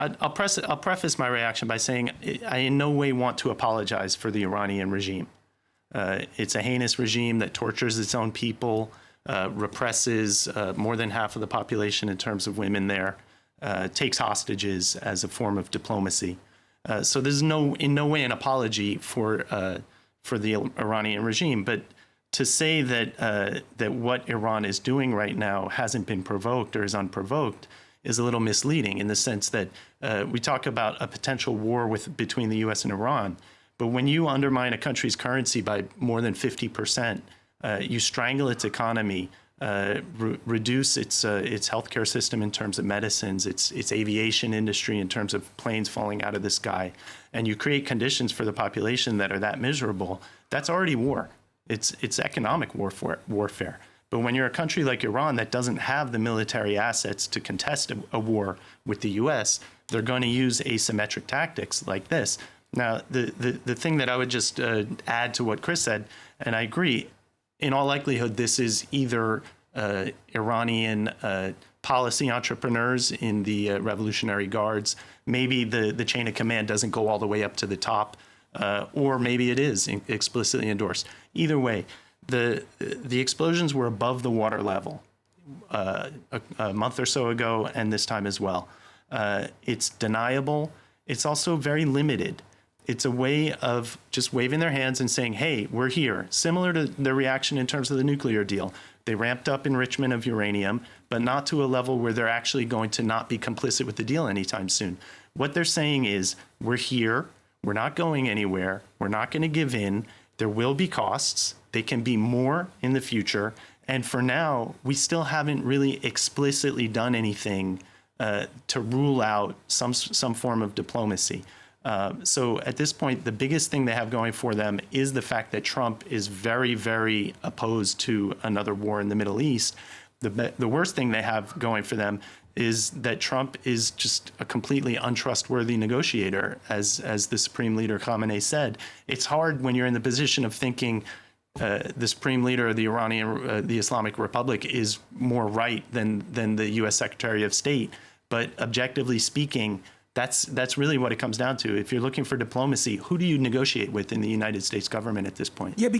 I'll preface my reaction by saying I in no way want to apologize for the Iranian regime. It's a heinous regime that tortures its own people, represses more than half of the population in terms of women there, takes hostages as a form of diplomacy. So there's in no way an apology for the Iranian regime. But to say that that what Iran is doing right now hasn't been provoked or is unprovoked is a little misleading in the sense that we talk about a potential war between the U.S. and Iran. But when you undermine a country's currency by more than 50%, you strangle its economy, reduce its healthcare system in terms of medicines, its aviation industry in terms of planes falling out of the sky, and you create conditions for the population that are that miserable, that's already war. It's economic warfare. But when you're a country like Iran that doesn't have the military assets to contest a war with the U.S., they're going to use asymmetric tactics like this. Now, the thing that I would just add to what Chris said, and I agree, in all likelihood, this is either Iranian policy entrepreneurs in the Revolutionary Guards. Maybe the chain of command doesn't go all the way up to the top, or maybe it is explicitly endorsed. Either way, the explosions were above the water level a month or so ago, and this time as well. It's deniable. It's also very limited. It's a way of just waving their hands and saying, hey, we're here. Similar to the reaction in terms of the nuclear deal. They ramped up enrichment of uranium, but not to a level where they're actually going to not be complicit with the deal anytime soon. What they're saying is, we're here. We're not going anywhere. We're not going to give in. There will be costs. They can be more in the future. And for now, we still haven't really explicitly done anything to rule out some form of diplomacy. So at this point, the biggest thing they have going for them is the fact that Trump is very, very opposed to another war in the Middle East. The worst thing they have going for them is that Trump is just a completely untrustworthy negotiator, as the Supreme Leader Khamenei said. It's hard when you're in the position of thinking the Supreme Leader of the Islamic Republic is more right than the U.S. Secretary of State. But objectively speaking, that's really what it comes down to. If you're looking for diplomacy, who do you negotiate with in the United States government at this point? Yeah,